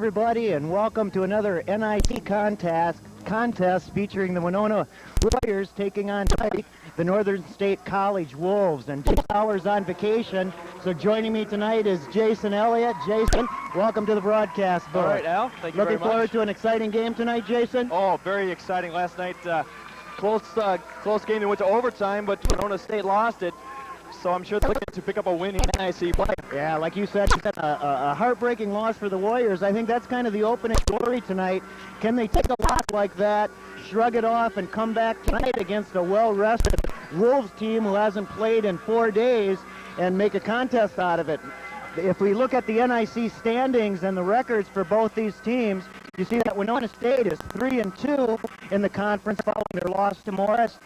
everybody, and welcome to another NIT contest featuring the Winona Warriors taking on tonight the Northern State College Wolves. And 2 hours on vacation, so joining me tonight is Jason Elliott. Jason, welcome to the broadcast booth. All right, Al, thank you very much. Looking forward to an exciting game tonight, Jason? Oh, very exciting. Last night, close game that went to overtime, but Winona State lost it. So I'm sure they're looking to pick up a win in NIC play. Yeah, like you said, a heartbreaking loss for the Warriors. I think that's kind of the opening story tonight. Can they take a loss like that, shrug it off, and come back tonight against a well-rested Wolves team who hasn't played in 4 days and make a contest out of it? If we look at the NIC standings and the records for both these teams, you see that Winona State is 3-2 in the conference following their loss to Morris,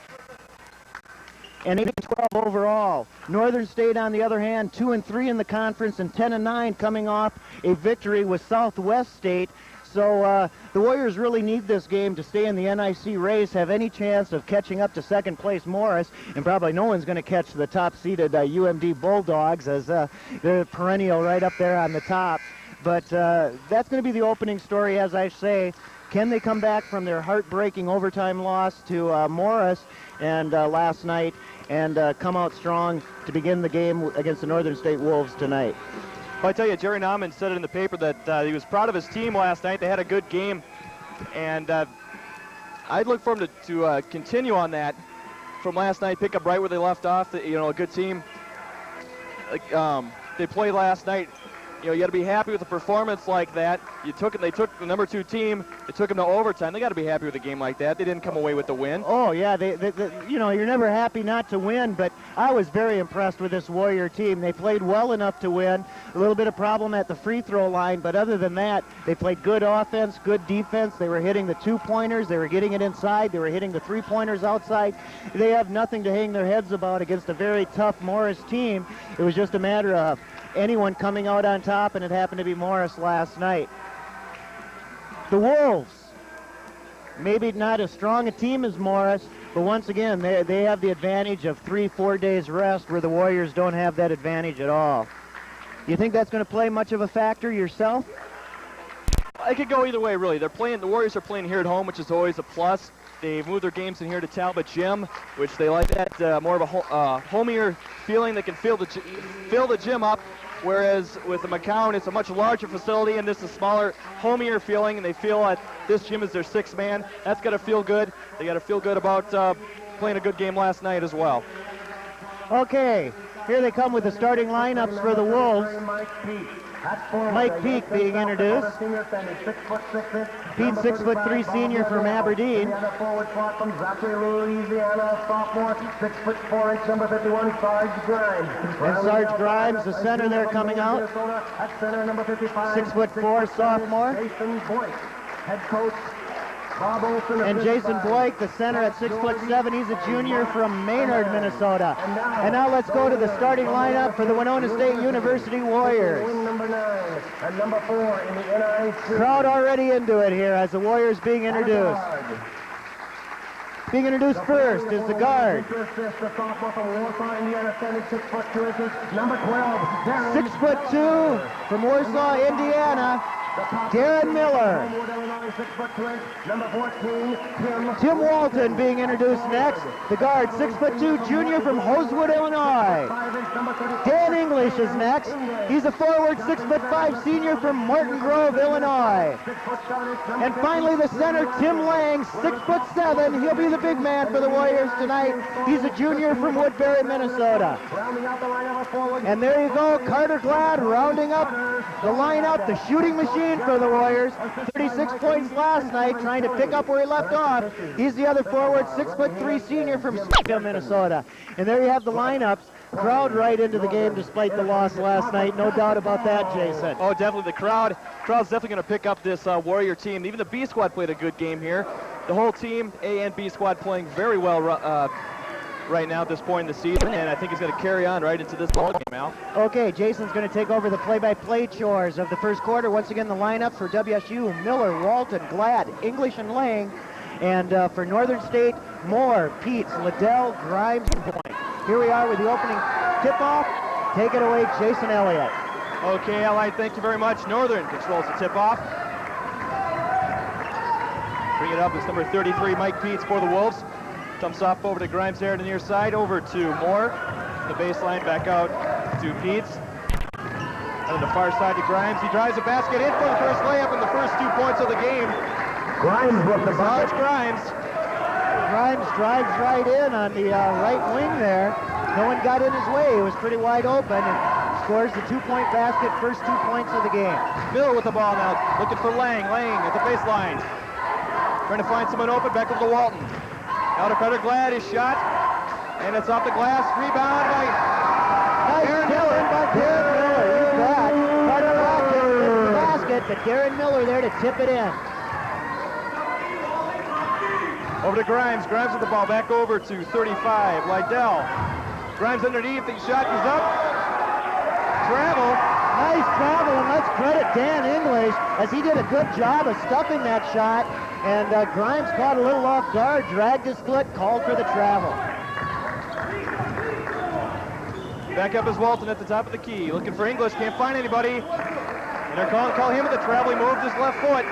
and 8-12 overall. Northern State, on the other hand, 2-3 in the conference and 10-9 coming off a victory with Southwest State. So the Warriors really need this game to stay in the NIC race, have any chance of catching up to second place Morris, and probably no one's going to catch the top-seeded UMD Bulldogs, as they're perennial right up there on the top. But that's going to be the opening story, as I say. Can they come back from their heartbreaking overtime loss to Morris and last night and come out strong to begin the game against the Northern State Wolves tonight? Well, I tell you, Jerry Nauman said in the paper that he was proud of his team last night. They had a good game, and I'd look for him to continue on that from last night, pick up right where they left off. You know, a good team. They played last night. You know, you got to be happy with a performance like that. They took the number 2 team. They took them to overtime. They got to be happy with a game like that. They didn't come away with the win. Oh yeah, you know, you're never happy not to win. But I was very impressed with this Warrior team. They played well enough to win. A little bit of problem at the free throw line, but other than that, they played good offense, good defense. They were hitting the 2-pointers. They were getting it inside. They were hitting the 3-pointers outside. They have nothing to hang their heads about against a very tough Morris team. It was just a matter of anyone coming out on top, and it happened to be Morris last night. The Wolves, maybe not as strong a team as Morris, but once again, they have the advantage of 3-4 days rest, where the Warriors don't have that advantage at all. You think that's going to play much of a factor yourself? It could go either way, really. The Warriors are playing here at home, which is always a plus. They moved their games in here to Talbot Gym, which they like that more of a homier feeling. They can fill the gym up. Whereas with the McCown, it's a much larger facility, and this is a smaller, homier feeling, and they feel that this gym is their 6th man. That's got to feel good. They got to feel good about playing a good game last night as well. Okay, here they come with the starting lineups for the Wolves. Mike Peake being introduced. Pete, 6'3" senior from Aberdeen. And Sarge Grimes, the center there coming out. 6'4", sophomore. Head coach And Jason Blake, the center at 6'7". He's a junior from Maynard, Minnesota. And now let's go to the starting lineup for the Winona State University Warriors. Crowd already into it here as the Warriors being introduced. Being introduced first is the guard. 6'2" from Warsaw, Indiana, Darren Miller. Tim Walton being introduced next. The guard, 6'2", junior from Hosewood, Illinois. Dan English is next. He's a forward, 6'5", senior from Morton Grove, Illinois. And finally the center, Tim Lang, 6'7". He'll be the big man for the Warriors tonight. He's a junior from Woodbury, Minnesota. And there you go, Carter Glad rounding up the lineup, the shooting machine for the Warriors. 36 points last night, trying to pick up where he left off. He's the other forward, 6'3", senior from Smithville, Minnesota. And there you have the lineups. Crowd right into the game despite the loss last night. No doubt about that, Jason. Oh, definitely. The crowd's definitely going to pick up this Warrior team. Even the B squad played a good game here. The whole team, A and B squad, playing very well right now at this point in the season, and I think he's going to carry on right into this ball game, Al. Okay, Jason's going to take over the play-by-play chores of the first quarter. Once again, the lineup for WSU: Miller, Walton, Glad, English, and Lang. And for Northern State, Moore, Peets, Liddell, Grimes, and Point. Here we are with the opening tip-off. Take it away, Jason Elliott. Okay, Allied, thank you very much. Northern controls the tip-off. Bring it up. It's number 33, Mike Peets for the Wolves. Comes off over to Grimes there to the near side, over to Moore. The baseline back out to Peets. On the far side to Grimes. He drives a basket in for the first layup and the first 2 points of the game. Grimes with the bucket. Grimes. Grimes drives right in on the right wing there. No one got in his way. He was pretty wide open and scores the 2-point basket, first 2 points of the game. Miller with the ball now, looking for Lang. Lang at the baseline. Trying to find someone open, back over to Walton. Now to Cutter Glad, his shot. And it's off the glass, rebound by Darren Miller. By Darren Miller, you bet. Cutter Glad gets the basket, but Darren Miller there to tip it in. Over to Grimes. Grimes with the ball back over to 35. Lydell. Grimes underneath. The shot is up. Travel. Nice travel, and let's credit Dan English as he did a good job of stuffing that shot. And Grimes caught a little off guard, dragged his foot, called for the travel. Back up is Walton at the top of the key. Looking for English. Can't find anybody. And they're call him at the travel. He moved his left foot.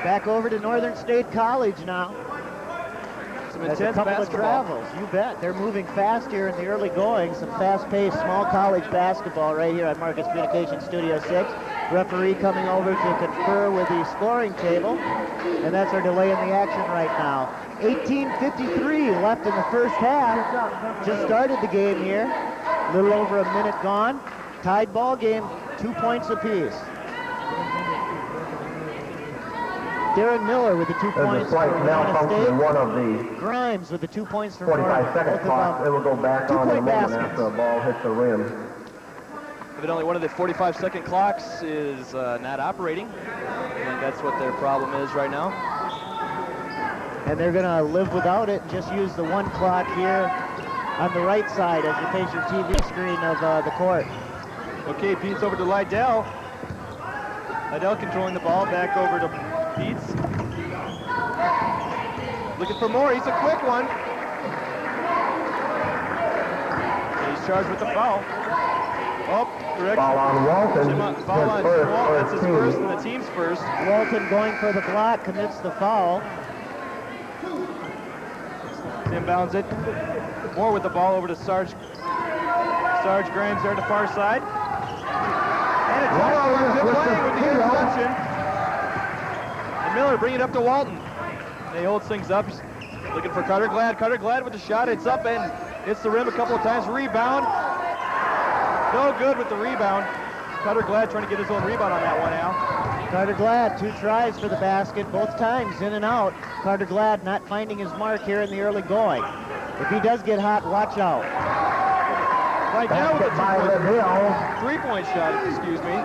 Back over to Northern State College now. Some That's intense a couple basketball. of travels, you bet. They're moving fast here in the early going. Some fast-paced small college basketball right here on Marcus Communications Studio 6. Referee coming over to confer with the scoring table. And that's our delay in the action right now. 18:53 left in the first half. Just started the game here. A little over a minute gone. Tied ball game, 2 points apiece. Darren Miller with the 2 There's points a slight for Winona malfunction in State. one of the Grimes with the 2 points for 45-second clock. It will go back on in a moment baskets. after a ball hits the rim. Evidently one of the 45-second clocks is not operating. I think that's what their problem is right now. And they're going to live without it and just use the 1 clock here on the right side as you face your TV screen of the court. Okay, Peets over to Lydell. Lydell controlling the ball, back over to Peets. Looking for more, he's a quick one. And he's charged with the foul. Oh, correct. Foul on Walton. Foul on His Walt, that's his team. first and the team's first. Walton going for the block, commits the foul. Inbounds it. Moore with the ball over to Sarge. Sarge Grimes there to far side. And a turnover, good playing with the interception. And Miller bringing it up to Walton. And he holds things up. He's looking for Cutter Glad. Cutter Glad with the shot. It's up and hits the rim a couple of times. Rebound. No good with the rebound. Cutter Glad trying to get his own rebound on that one, Al. Carter Glad, 2 tries for the basket, both times in and out. Carter Glad not finding his mark here in the early going. If he does get hot, watch out. Right now with Basket by the Liddell. 3-point shot, excuse me.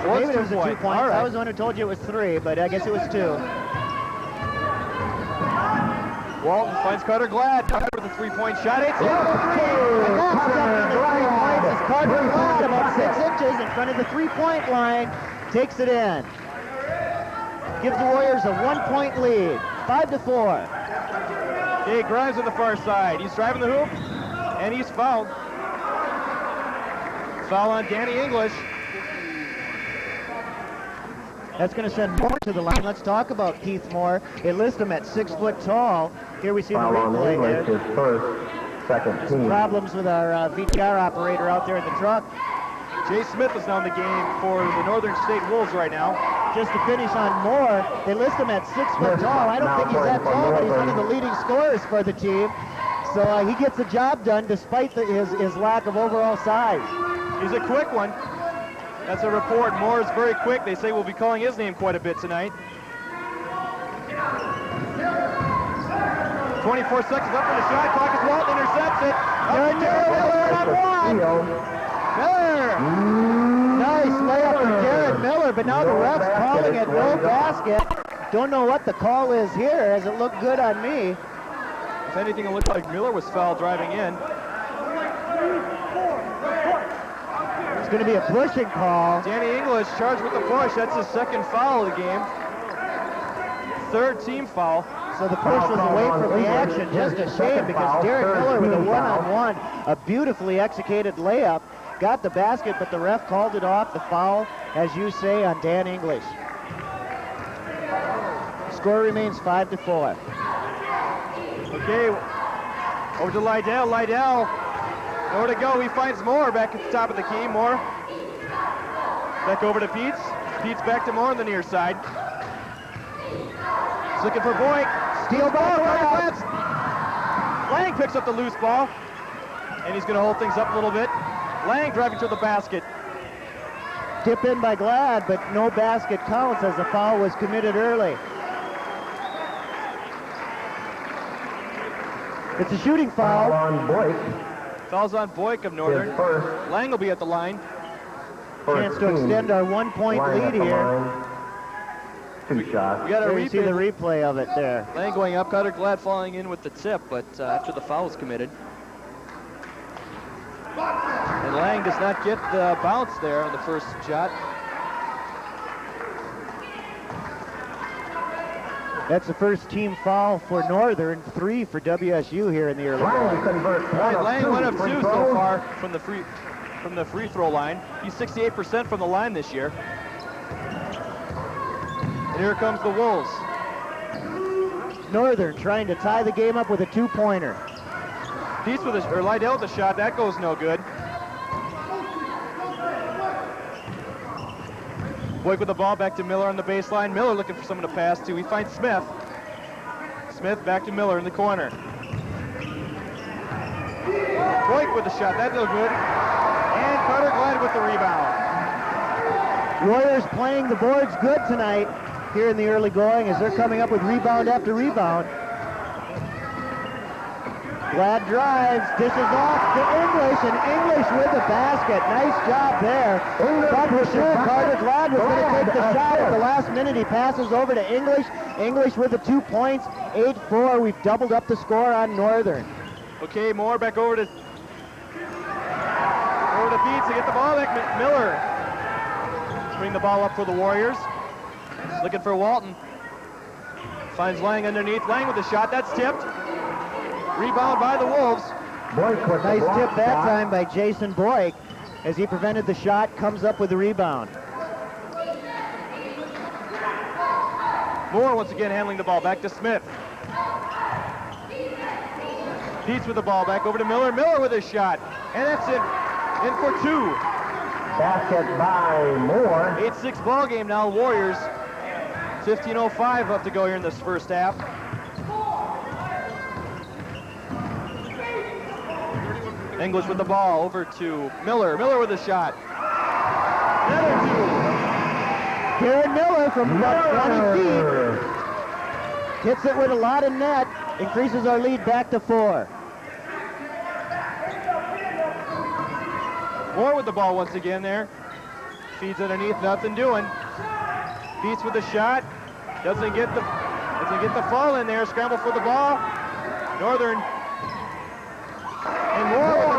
Maybe it was a 2 point. All right. I was the one who told you it was 3, but I guess it was 2. Walton finds Cutter Glad with a 3-point shot. It's And that's something the 3 points is Carter Glad about 6 inches in front of the 3-point line. Takes it in. Gives the Warriors a 1-point lead. 5-4. Okay, Grimes on the far side. He's driving the hoop, and he's fouled. Foul on Danny English. That's going to send Moore to the line. Let's talk about Keith Moore. They list him at 6 foot tall. Here we see the Foul on replay English, there. his first, second team. Problems with our VCR operator out there in the truck. Jay Smith is now in the game for the Northern State Wolves right now. Just to finish on Moore, they list him at 6 foot tall. I don't think he's that tall, but he's one of the leading scorers for the team. So he gets the job done despite his lack of overall size. He's a quick one. That's a report. Moore is very quick. They say we'll be calling his name quite a bit tonight. 24 seconds left for the shot clock as Walton intercepts it. Up to Miller on one. Miller! Nice layup from Darren Miller, but now the ref's calling it no basket. Don't know what the call is here, as it looked good on me. If anything, it looked like Miller was fouled driving in. It's going to be a pushing call. Danny English charged with the push. That's his second foul of the game. Third team foul. So the push was away from the action. Just a shame because Derek Miller with a one-on-one, a beautifully executed layup, got the basket, but the ref called it off. The foul, as you say, on Dan English. Score remains 5-4. Okay, over to Lydell. Lydell, nowhere to go. He finds Moore back at the top of the key. Moore back over to Peets. Peets back to Moore on the near side. He's looking for Boyk. Steal ball. Lang picks up the loose ball, and he's going to hold things up a little bit. Lang driving to the basket. Tip in by Glad, but no basket counts as the foul was committed early. It's a shooting foul. Foul on Boyk. Fouls on Boyk of Northern. Lang will be at the line. Chance to extend our one-point lead here. 2 shots. We got There you see the replay of it there. Lang going up, Cutter Glad falling in with the tip, but after the foul was committed. And Lang does not get the bounce there on the first shot. That's the first team foul for Northern, 3 for WSU here in the early Lang going. converts. Lang went up 2 so far from the free throw line. He's 68% from the line this year. And here comes the Wolves. Northern trying to tie the game up with a 2-pointer. Peets with Lydell with the shot. That goes no good. Boyk with the ball back to Miller on the baseline. Miller looking for someone to pass to. He finds Smith. Smith back to Miller in the corner. Boyk with the shot. That's no good. And Carter Glad with the rebound. Warriors playing the boards good tonight here in the early going as they're coming up with rebound after rebound. Glad drives, dishes off to English, and English with the basket. Nice job there. Thought for sure Carter Glad was going to take the shot at the last minute. He passes over to English. English with the 2 points, 8-4. We've doubled up the score on Northern. Okay, Moore back over to Beats to get the ball back. Miller bring the ball up for the Warriors. Looking for Walton. Finds Lang underneath. Lang with the shot. That's tipped. Rebound by the Wolves. Nice tip that time by Jason Boyk as he prevented the shot, comes up with the rebound. Moore once again handling the ball back to Smith. Peets with the ball back over to Miller. Miller with his shot. And that's in for 2. Basket by Moore. 8-6 ball game now. Warriors. 15:05 left to go here in this first half. English with the ball over to Miller. Miller with a shot. Another 2. Darren Miller from about 20 feet. Hits it with a lot of net. Increases our lead back to 4. Moore with the ball once again there. Feeds underneath, nothing doing. Beats with the shot. Doesn't get the fall in there. Scramble for the ball. Northern. And Moore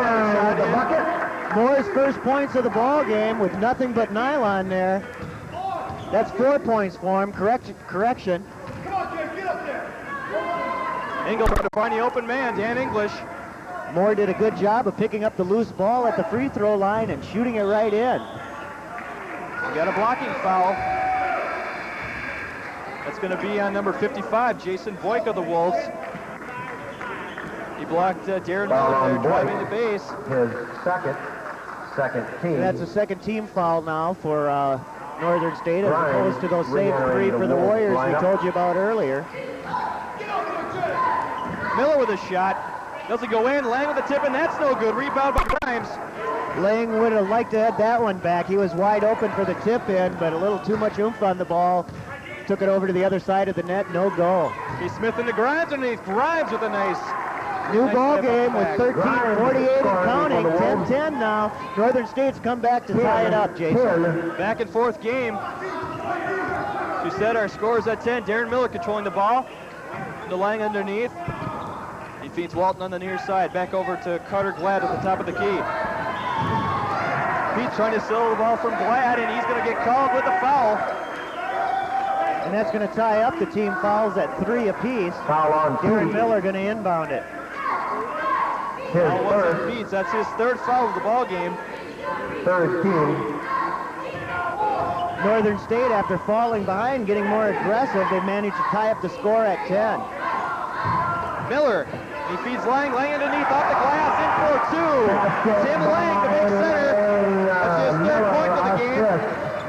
with the bucket. Moore's first points of the ball game with nothing but nylon there. That's 4 points for him. Correction. English trying to find the open man, Dan English. Moore did a good job of picking up the loose ball at the free throw line and shooting it right in. We got a blocking foul. That's going to be on number 55, Jason Boyk of the Wolves. He blocked Darren Miller there driving the base. His second team. And that's a second team foul now for Northern State as opposed to those saved 3 for the Warriors we told you about earlier. Miller with a shot. Doesn't go in. Lang with the tip, and that's no good. Rebound by Grimes. Lang would have liked to have that one back. He was wide open for the tip in, but a little too much oomph on the ball. Took it over to the other side of the net. No goal. He's Smith into Grimes underneath. Grimes with a nice new ball game with 13:48 and counting. 10-10 now. Northern State's come back to tie it up, Jason. Back and forth game. You said our score is at 10. Darren Miller controlling the ball. The Lang underneath. He feeds Walton on the near side. Back over to Carter Glad at the top of the key. Pete trying to steal the ball from Glad, and he's going to get called with a foul. And that's going to tie up the team fouls at 3 apiece. Foul on Darren Pete. Miller going to inbound it. His Foul was on first, Pete's. That's his 3rd foul of the ball game. third team. Northern State, after falling behind, getting more aggressive, they managed to tie up the score at 10. Miller, he feeds Lang. Lang underneath, off the glass, in for 2. Tim Lang, the big center. That's his 3rd point of the game.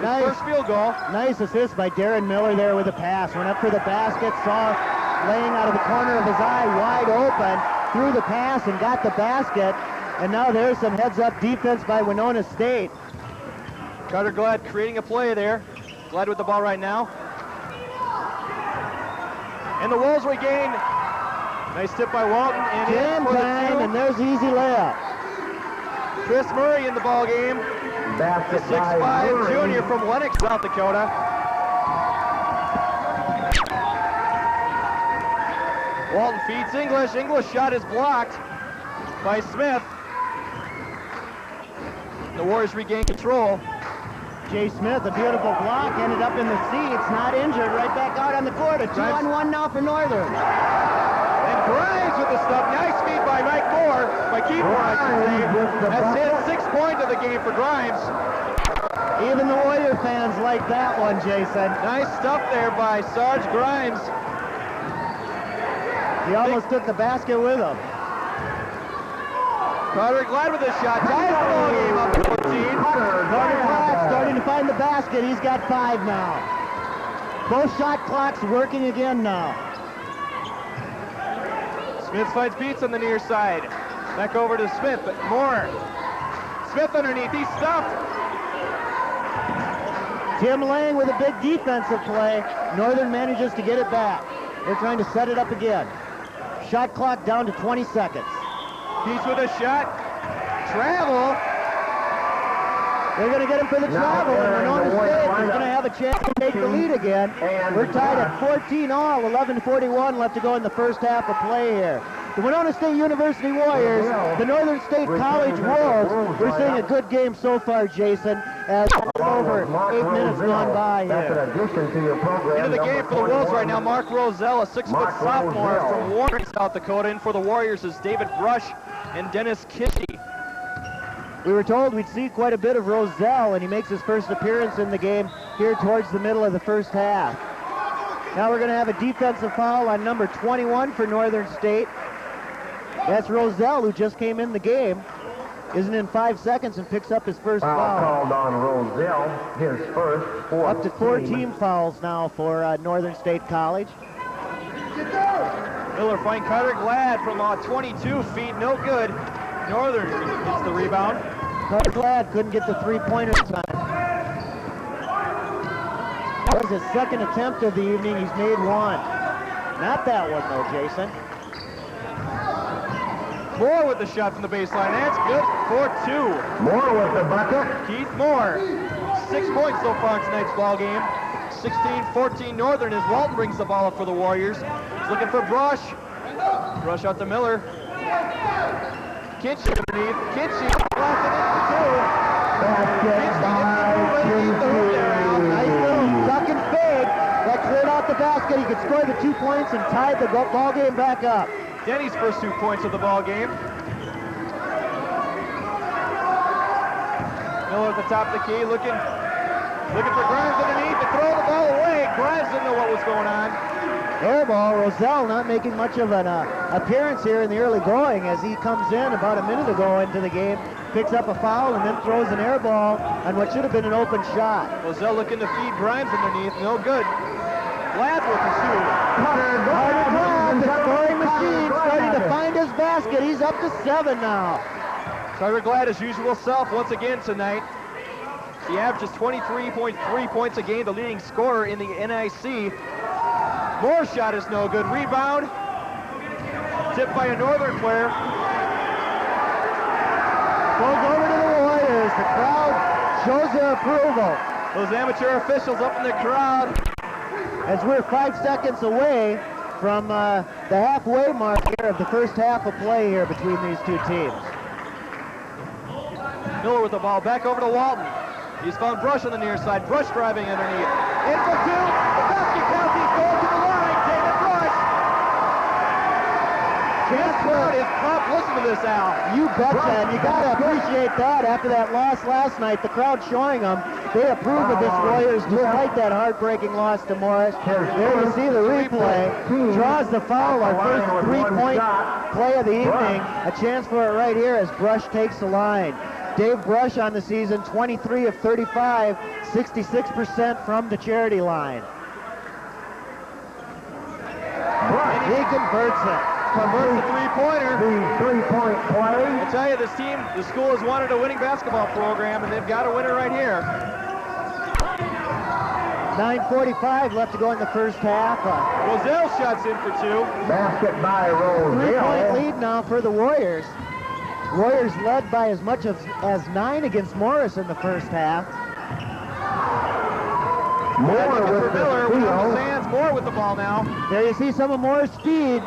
His first field goal. Nice assist by Darren Miller there with a pass. Went up for the basket, saw Lang out of the corner of his eye, wide open, threw the pass and got the basket. And now there's some heads-up defense by Winona State. Carter Glad creating a play there. Glad with the ball right now. And the Wolves regain. Nice tip by Walton. And Jam in for the time, 2. and there's the easy layup. Chris Murray in the ball game. The Basket by 6'5" Murray. junior from Lenox, South Dakota. Walton feeds English. English shot is blocked by Smith. The Warriors regain control. Jay Smith, a beautiful block, ended up in the seats, not injured, right back out on the court. A 2-on-1 now for Northern. And Grimes with the stuff. Nice feed by Mike Moore. By Keith Moore, I should say. That's his 6th point of the game for Grimes. Even the Warrior fans like that one, Jason. Nice stuff there by Sarge Grimes. He almost took the basket with him. Carter Glad with his shot. Ties the ball game up to 14. Carter Glad starting to find the basket. He's got 5 now. Both shot clocks working again now. Smith finds Beats on the near side. Back over to Smith, but Moore. Smith underneath, he's stuffed. Tim Lang with a big defensive play. Northern manages to get it back. They're trying to set it up again. Shot clock down to 20 seconds. Beats with a shot. Travel. They're going to get him for the travel, and Winona State is going to have a chance to take the lead again. We're tied at 14 all, 11:41 left to go in the first half of play here. The Winona State University Warriors, the Northern State College Wolves. We're seeing a good game so far, Jason, as over 8 minutes gone by here. Into the game for the Wolves right now, Mark Roselle, a 6-foot sophomore from Warren, South Dakota. In for the Warriors is David Brush and Dennis Kitty. We were told we'd see quite a bit of Roselle, and he makes his first appearance in the game here towards the middle of the first half. Now we're going to have a defensive foul on number 21 for Northern State. That's Roselle, who just came in the game. Isn't in 5 seconds and picks up his first foul. Called on Roselle, his first. Up to 4 team fouls now for Northern State College. Miller finds Carter Glad from 22 feet, no good. Northern gets the rebound. Carter Glad couldn't get the 3-pointer time. That was his 2nd attempt of the evening. He's made 1. Not that one though, Jason. Moore with the shot from the baseline. That's good for 2. Moore with the bucket. Keith Moore, 6 points so far in tonight's ball game. 16-14 Northern as Walton brings the ball up for the Warriors. He's looking for Brush. Brush out to Miller. Kinchy underneath. Kinchy blasted it for 2. Nice little duck and fade that cleared out the basket. He could score the 2 points and tied the ball game back up. Denny's first 2 points of the ball game. Miller at the top of the key, looking for Grimes underneath to throw the ball away. Grimes didn't know what was going on. Air ball. Roselle not making much of an appearance here in the early going as he comes in about a minute ago into the game, picks up a foul, and then throws an air ball on what should have been an open shot. Roselle looking to feed Grimes underneath, no good. Glad will pursue. Carter Glad, the scoring machine, starting to find his basket. He's up to 7 now. Carter Glad, his usual self once again tonight. He averages 23.3 points a game, the leading scorer in the NIC. Moore's shot is no good. Rebound. Tipped by a Northern player. Goes over to the Warriors. The crowd shows their approval. Those amateur officials up in the crowd. As we're 5 seconds away from the halfway mark here of the first half of play here between these 2 teams. Miller with the ball back over to Walton. He's found Brush on the near side. Brush driving underneath. In for 2. The basket this pump. Listen to this, Al. You betcha, and you got to appreciate that. After that loss last night, the crowd showing them they approve of this Warriors despite that heartbreaking loss to Morris. There you see the replay. Draws the foul, our first three-point play of the evening. A chance for it right here as Brush takes the line. Dave Brush on the season, 23 of 35, 66% from the charity line. He converts it. Converts the three-pointer. The three-point play. I tell you, this team, the school has wanted a winning basketball program, and they've got a winner right here. 9:45 left to go in the first half. Roselle shots in for two. Basket by Roselle. Three-point lead now for the Warriors. Warriors led by as much as 9 against Morris in the first half. Moore Looking with for the Miller, with the steal. Sands, Moore with the ball now. There you see some of Moore's speed.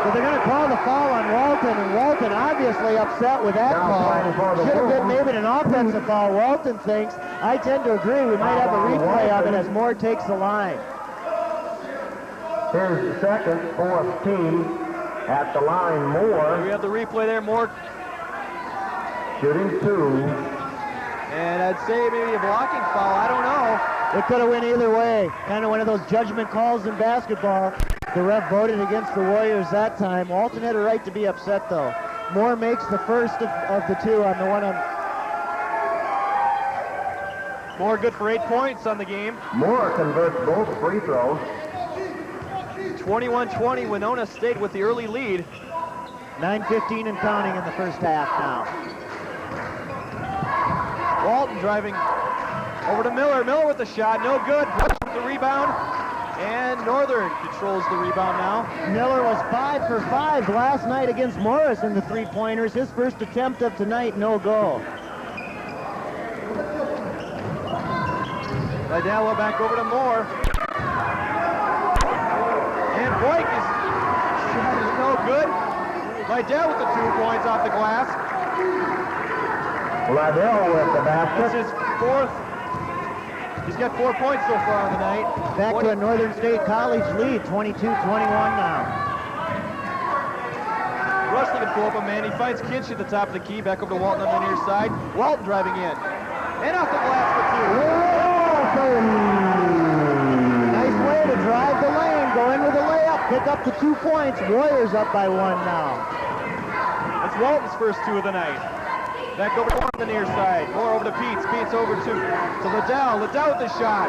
But they're going to call the foul on Walton, and Walton obviously upset with that call. Should have been maybe an offensive foul, Walton thinks. I tend to agree. We might have a replay of it as Moore takes the line. His second, fourth team at the line. Moore We have the replay there, Moore. shooting two. And I'd say maybe a blocking foul, I don't know. It could have went either way. Kind of one of those judgment calls in basketball. The ref voted against the Warriors that time. Walton had a right to be upset, though. Moore makes the first of the two on the one on. Moore good for 8 points on the game. Moore converts both free throws. 21-20, Winona State with the early lead. 9:15 and counting in the first half now. Walton driving over to Miller. Miller with the shot, no good. The rebound, and Northern controls the rebound now. Miller was 5 for 5 last night against Morris in the three-pointers. His first attempt of tonight, no go. Vidal back over to Moore. And Boyk's shot is no good. Vidal with the 2 points off the glass. Liddell with the That's basket. his fourth. He's got 4 points so far on the night. Back to a Northern State College lead, 22-21 now. Rush looking for open man. He finds Kinch at the top of the key. Back over to Walton on the near side. Walton driving in. And off the glass for 2. Nice way to drive the lane, go in with a layup, pick up the 2 points. Warriors up by 1 now. That's Walton's first 2 of the night. Back over to Moore on the near side. Moore over to Peets. Peets over to Liddell. Liddell with the shot.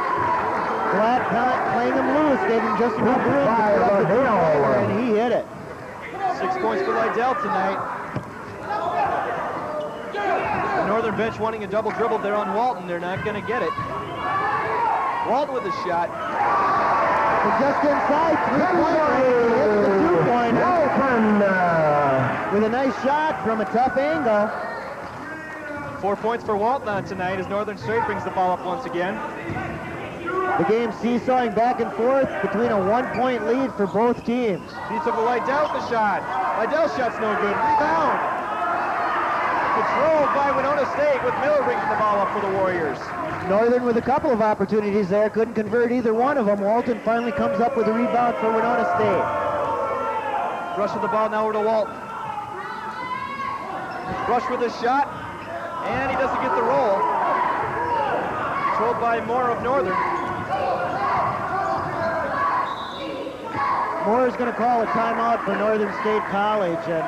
Black not playing him loose, gave him just enough room to put up the three-pointer, and he hit it. 6 points for Liddell tonight. The Northern bench wanting a double dribble there on Walton. They're not going to get it. Walton with a shot. But just inside, three-point range, he hits the 2-pointer. With a nice shot from a tough angle. 4 points for Walton on tonight as Northern State brings the ball up once again. The game seesawing back and forth between a 1-point lead for both teams. Beats over Liddell with the shot. Liddell's shot's no good. Rebound. Controlled by Winona State with Miller bringing the ball up for the Warriors. Northern with a couple of opportunities there, couldn't convert either one of them. Walton finally comes up with a rebound for Winona State. Rush with the ball now over to Walton. Rush with his shot, and he doesn't get the roll. Controlled by Moore of Northern. Moore is going to call a timeout for Northern State College, and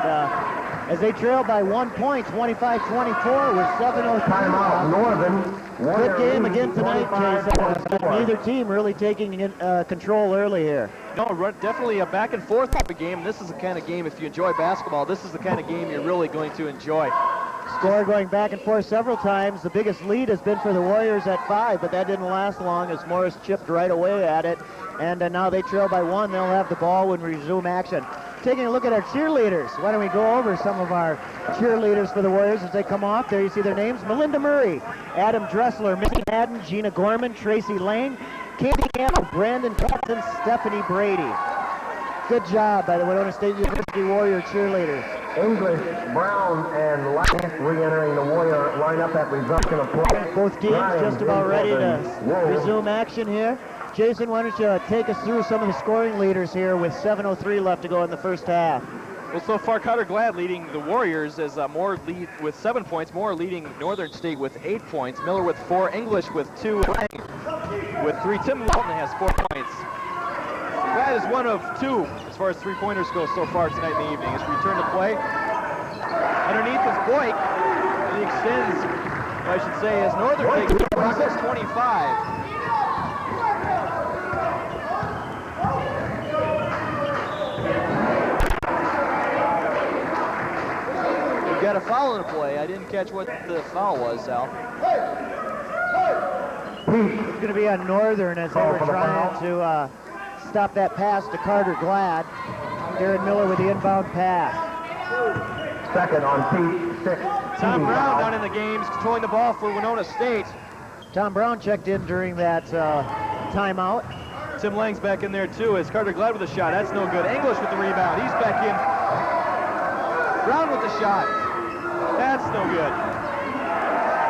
as they trail by 1 point, 25-24 with 7:03 Timeout, Northern. Good game again tonight, Jason. 25-24. Neither team really taking control early here. No, definitely a back and forth type of game. This is the kind of game, if you enjoy basketball, this is the kind of game you're really going to enjoy. Score going back and forth several times. The biggest lead has been for the Warriors at 5, but that didn't last long as Morris chipped right away at it. And now they trail by 1. They'll have the ball when we resume action. Taking a look at our cheerleaders. Why don't we go over some of our cheerleaders for the Warriors as they come off. There you see their names. Melinda Murray, Adam Dressler, Missy Madden, Gina Gorman, Tracy Lane, Katie Campbell, Brandon Katz, and Stephanie Brady. Good job by the Winona State University Warrior cheerleaders. English, Brown, and Light re-entering the Warrior lineup at resumption of play. Both teams Ryan just about ready to Wolves. resume action here. Jason, why don't you take us through some of the scoring leaders here with 7:03 left to go in the first half. Well, so far, Carter Glad leading the Warriors as Moore lead with 7 points. Moore leading Northern State with 8 points. Miller with 4. English with 2. Lang with 3. Tim Walton has 4 points. Glad is 1 of 2 as far as three-pointers go so far tonight in the evening. As we return to play, underneath is Boyk. And he extends, I should say, as Northern takes 26-25. Got a foul in the play. I didn't catch what the foul was, Sal. It's going to be on Northern as they were trying to stop that pass to Carter Glad. Darren Miller with the inbound pass. Second on Pete, 6. Tom Brown down in the games, controlling the ball for Winona State. Tom Brown checked in during that timeout. Tim Lang's back in there too as Carter Glad with a shot. That's no good. English with the rebound. He's back in. Brown with the shot. That's no good.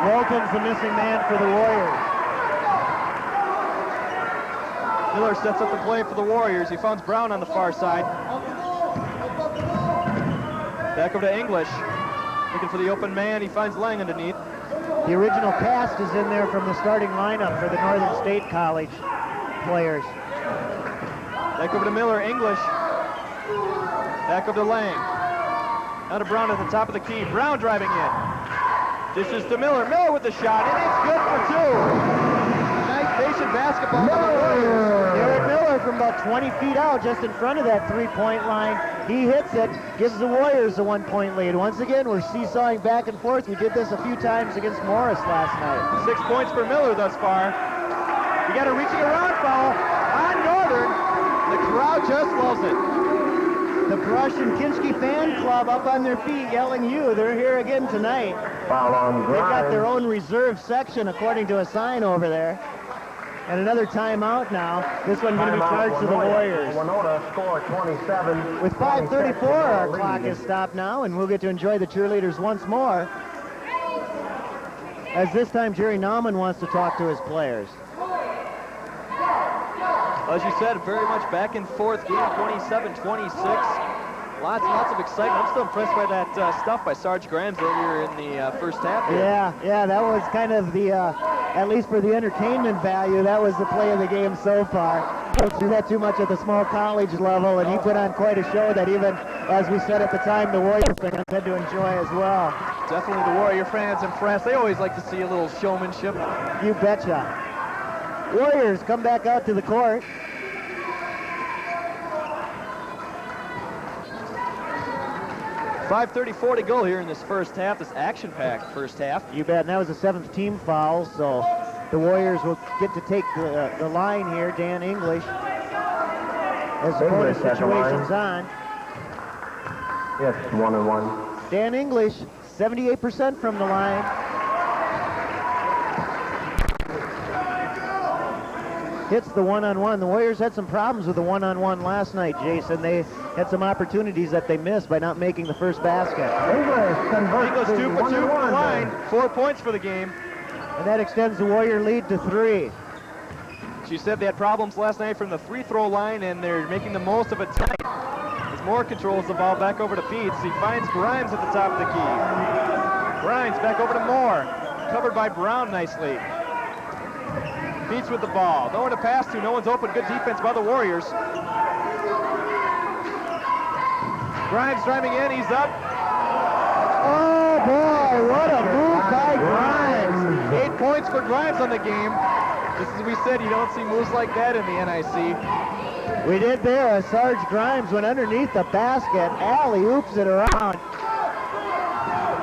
Walton's the missing man for the Warriors. Miller sets up the play for the Warriors. He finds Brown on the far side. Back over to English. Looking for the open man. He finds Lang underneath. The original cast is in there from the starting lineup for the Northern State College players. Back over to Miller. English. Back over to Lang. Now to Brown at the top of the key. Brown driving in. Dishes to Miller. Miller with the shot, and it's good for 2. Nice patient basketball for the Warriors. Derek Miller from about 20 feet out, just in front of that three-point line. He hits it, gives the Warriors a 1-point lead. Once again, we're seesawing back and forth. We did this a few times against Morris last night. 6 points for Miller thus far. You got a reaching around foul on Northern. The crowd just loves it. The Brush and Kinski fan club up on their feet yelling you. They're here again tonight. Foul on They've got Grimes. their own reserve section according to a sign over there. And another timeout now. This one going to be charged to the Warriors. Winona score 27. With 5:34, our clock is stopped now, and we'll get to enjoy the cheerleaders once more. As this time, Jerry Nauman wants to talk to his players. As you said, very much back and forth game, 27-26. Lots and lots of excitement. I'm still impressed by that stuff by Sarge Grimes earlier in the first half here. Yeah, that was kind of the, at least for the entertainment value, that was the play of the game so far. Don't do that too much at the small college level, and he put on quite a show that even, as we said at the time, the Warrior fans had to enjoy as well. Definitely the Warrior fans impressed. They always like to see a little showmanship. You betcha. Warriors come back out to the court. .534 to go here in this first half, this action-packed first half. You bet, and that was a 7th team foul, so the Warriors will get to take the line here. Dan English, as the bonus situation's on. Yes, 1-1. Dan English, 78% from the line. Hits the one-on-one. The Warriors had some problems with the one-on-one last night, Jason. They had some opportunities that they missed by not making the first basket. English 2 for 2 from the line. 4 points for the game. And that extends the Warrior lead to 3. She said they had problems last night from the free throw line, and they're making the most of it tonight. As Moore controls the ball back over to Peets. He finds Grimes at the top of the key. Grimes back over to Moore. Covered by Brown nicely. Peets with the ball. No one to pass to. No one's open. Good defense by the Warriors. Grimes driving in. He's up. Oh, boy, what a move by Grimes. 8 points for Grimes on the game. Just as we said, you don't see moves like that in the NIC. We did there. Sarge Grimes went underneath the basket. Alley-oops it around.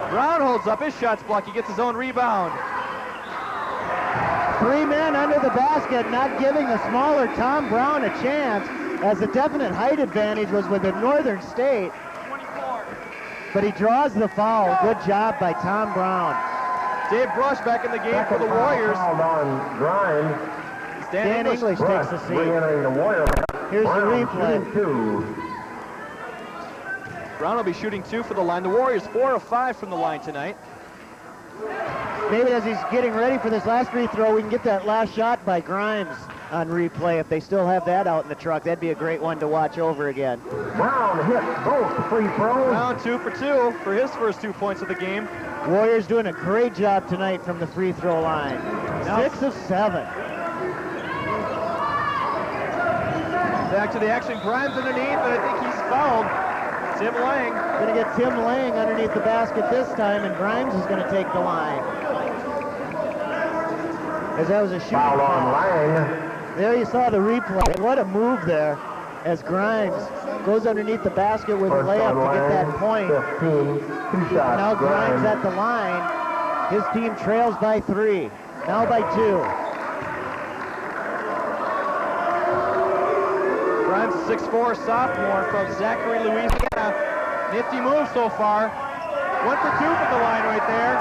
Brown holds up. His shot's blocked. He gets his own rebound. 3 men under the basket, not giving the smaller Tom Brown a chance, as the definite height advantage was with the Northern State. 24. But he draws the foul. Good job by Tom Brown. Dave Brush back in the game for the Warriors. On Grimes. Dan English takes the seat. Re-entering the Warrior. Here's the replay. 2. Brown will be shooting 2 for the line. The Warriors 4 of 5 from the line tonight. Maybe as he's getting ready for this last free throw, we can get that last shot by Grimes on replay. If they still have that out in the truck, that'd be a great one to watch over again. Brown hits both free throws. Brown 2 for 2 for his first 2 points of the game. Warriors doing a great job tonight from the free throw line. Now 6 of 7. Back to the action. Grimes underneath, but I think he's fouled. Tim Lang. Going to get Tim Lang underneath the basket this time, and Grimes is going to take the line. As that was a shooting Foul on foul. Lang. There you saw the replay. What a move there as Grimes goes underneath the basket with a First layup on to get that Lang, point. 15, 2 shots. Now Grimes at the line. His team trails by 3. Now by 2. Grimes, 6'4", sophomore from Zachary, Louisiana. Nifty move so far. 1 for 2 from the line right there.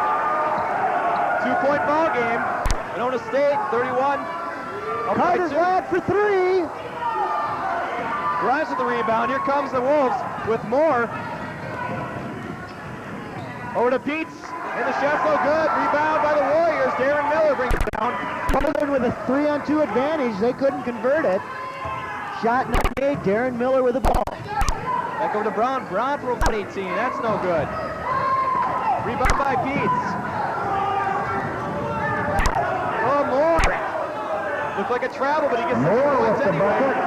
2-point ball game. Winona State, 31. Up by Carter's 2. lad for 3. Grimes with the rebound. Here comes the Wolves with more. Over to Peets. And the shot's no good. Rebound by the Warriors. Darren Miller brings it down. Northern with a 3-on-2 advantage. They couldn't convert it. Shot not made. Darren Miller with the ball. Back over to Brown. Brown for 18. That's no good. Rebound by Peets. Oh, Moore. Looked like a travel, but he gets 6 Moore points with the anyway. bucket.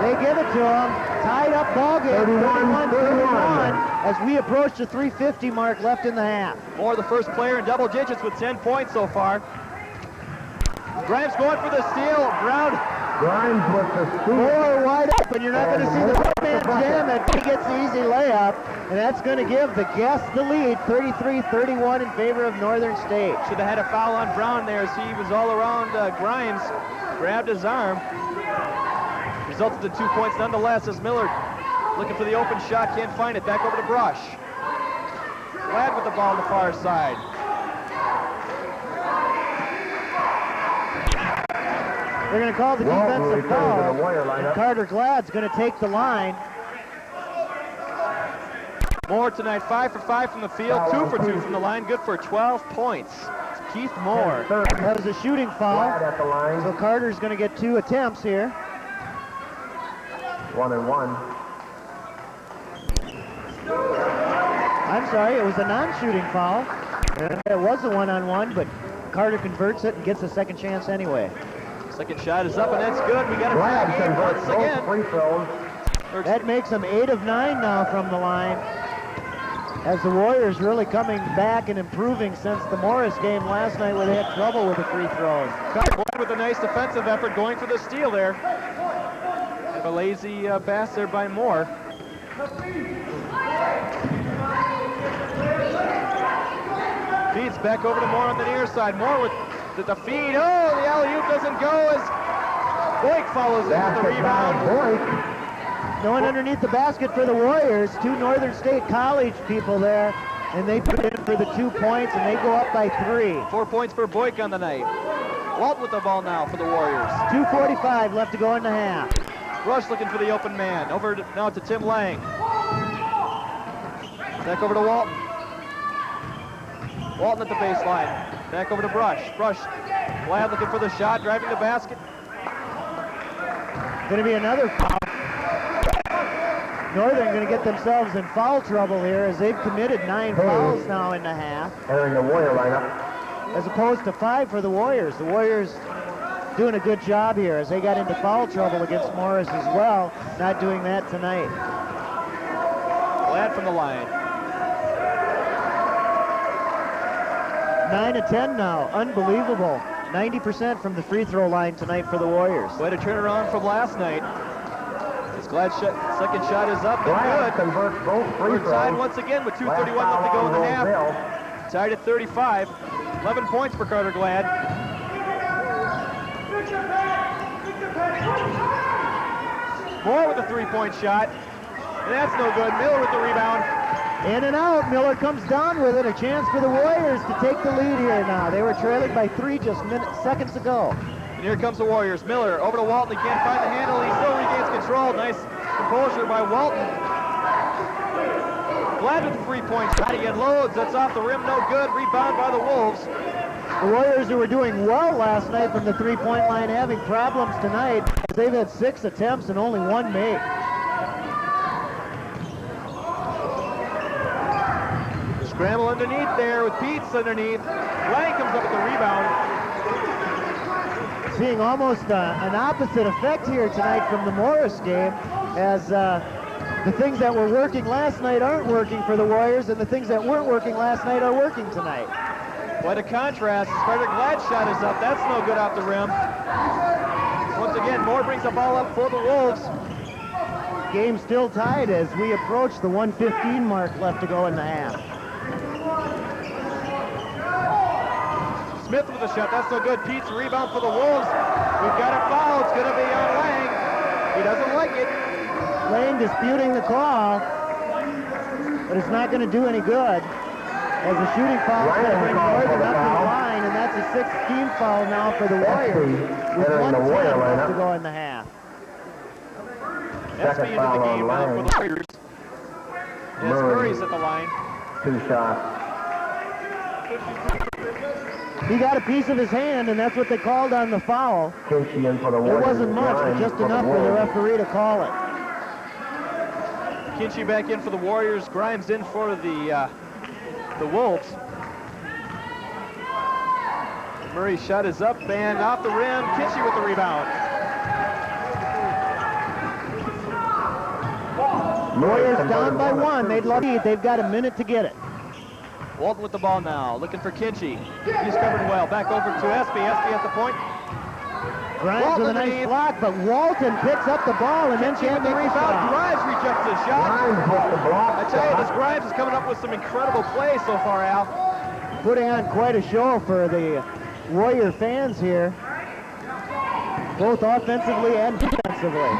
They give it to him. Tied up ball game. 31-31 as we approach the 3:50 mark left in the half. Moore, the first player in double digits with 10 points so far. Grimes going for the steal. Brown. Grimes with the steal. Moore wide open. You're not going to see the man jam it. He gets the easy layup, and that's going to give the guests the lead, 33-31 in favor of Northern State. Should have had a foul on Brown there as he was all around Grimes. Grabbed his arm. Resulted in 2 points nonetheless as Miller looking for the open shot, can't find it. Back over to Brush. Glad with the ball on the far side. They're going to call the Walton defensive returns to foul, the Warrior and lineup. Carter Glad's going to take the line. Moore tonight, 5 for 5 from the field, 2 for 2 from the line, good for 12 points. It's Keith Moore. That was a shooting foul, Glad at the line. so Carter's going to get 2 attempts here. 1-1. I'm sorry, it was a non-shooting foul. It was a one-on-one, but Carter converts it and gets a second chance anyway. Second shot is up and that's good. We got a Glad tie game converts once both again. free throws. That makes them 8 of 9 now from the line, as the Warriors really coming back and improving since the Morris game last night where they had trouble with the free throws. Carter Glad with a nice defensive effort going for the steal there. Have a lazy pass there by Moore. Feeds back over to Moore on the near side. Moore with the feed. Oh, the alley-oop doesn't go as Boyk follows in with the Basket by rebound. Boyk. No one underneath the basket for the Warriors. 2 Northern State College people there, and they put in for the 2 points, and they go up by 3. 4 points for Boyk on the night. Walt with the ball now for the Warriors. 2:45 left to go in the half. Rush looking for the open man. Over now to Tim Lang. Back over to Walton. Walton at the baseline. Back over to Brush. Brush. Glad looking for the shot, driving the basket. Going to be another foul. Northern going to get themselves in foul trouble here as they've committed 9 fouls now in the half, Entering the Warrior lineup. as opposed to 5 for the Warriors. The Warriors doing a good job here as they got into foul trouble against Morris as well. Not doing that tonight. Glad from the line. 9 of 10 now. Unbelievable. 90% from the free throw line tonight for the Warriors. Way to turn around from last night. His Glad second shot is up Glad and good. converts both free We're throws. tied once again with 2:31 left to go in the half. Tied at 35. 11 points for Carter Glad. Moore with a 3-point shot. And that's no good. Miller with the rebound. In and out. Miller comes down with it. A chance for the Warriors to take the lead here now. They were trailing by 3 just seconds ago. And here comes the Warriors. Miller over to Walton. He can't find the handle. He still regains control. Nice composure by Walton. Glad with the three-point shot. He unloads. That's off the rim. No good. Rebound by the Wolves. The Warriors, who were doing well last night from the three-point line, having problems tonight. They've had 6 attempts and only 1 made. Scramble underneath there with Peets underneath. Lang comes up with the rebound. Seeing almost an opposite effect here tonight from the Morris game, as the things that were working last night aren't working for the Warriors, and the things that weren't working last night are working tonight. What a contrast. Frederick Glad's shot is up. That's no good off the rim. Once again, Moore brings the ball up for the Wolves. Game still tied as we approach the 1:15 mark left to go in the half. Smith with a shot. That's no good. Pete's rebound for the Wolves. We've got a foul. It's going to be on Lang. He doesn't like it. Lane disputing the call, but it's not going to do any good, as the shooting foul is going to bring Northern up to the line, and that's a 6th team foul now for the Warriors, with 1:10 left to go in the half. That's into the game now for the Warriors. Yes, Murray's at the line. 2 shots. He got a piece of his hand, and that's what they called on the foul. Kinchy in for the It Warriors. wasn't much, but just enough for the referee to call it. Kinchy back in for the Warriors. Grimes in for the Wolves. Murray's shot is up and off the rim. Kinchy with the rebound. Warriors down by 1. They'd love it. They've got a minute to get it. Walton with the ball now, looking for Kinchy. He's covered well. Back over to Espy. Espy at the point. Grimes with a nice block, but Walton picks up the ball and then can't make the shot. Grimes rejects his shot. Grimes with the block. I tell you, this Grimes is coming up with some incredible plays so far, Al. Putting on quite a show for the Warrior fans here, both offensively and defensively.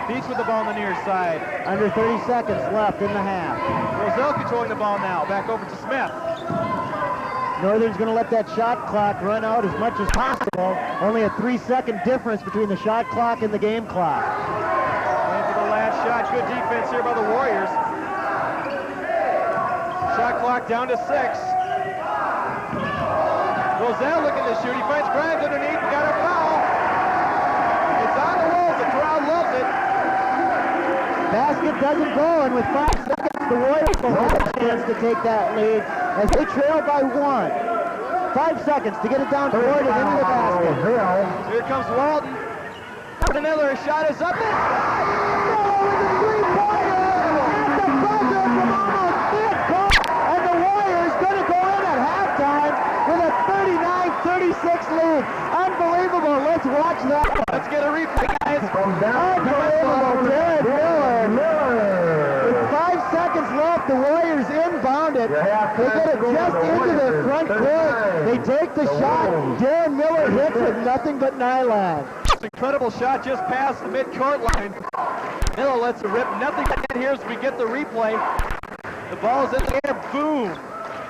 Peets with the ball on the near side. Under 30 seconds left in the half. Roselle controlling the ball now. Back over to Smith. Northern's going to let that shot clock run out as much as possible. Only a 3-second difference between the shot clock and the game clock. Going for the last shot. Good defense here by the Warriors. Shot clock down to 6. Roselle looking to shoot. He finds Grimes underneath. Got a foul. It's on the Wolves. The crowd loves it. Basket doesn't go, and with 5 seconds, the Warriors will have a chance to take that lead as they trail by 1. 5 seconds to get it down toward it into the basket. Here comes Walton. Miller, shot is up. With a three-pointer at the buzzer from almost mid-court, and the Warriors going to go in at halftime with a 39-36 lead. Unbelievable. Let's watch that. Let's get a replay, guys. Unbelievable. Jared Miller. With 5 seconds left, the Warriors inbound it. They get it just into their front court. They take the shot. Darren Miller hits with nothing but nylon. Incredible shot just past the mid-court line. Miller lets it rip. Nothing to hit here as we get the replay. The ball's in the air. Boom.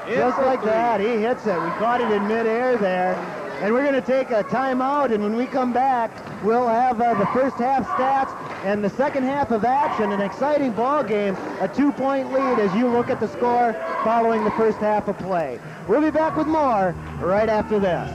Just like that. He hits it. We caught it in midair there. And we're going to take a timeout, and when we come back, we'll have the first half stats and the second half of action. An exciting ball game, a 2-point lead as you look at the score following the first half of play. We'll be back with more right after this.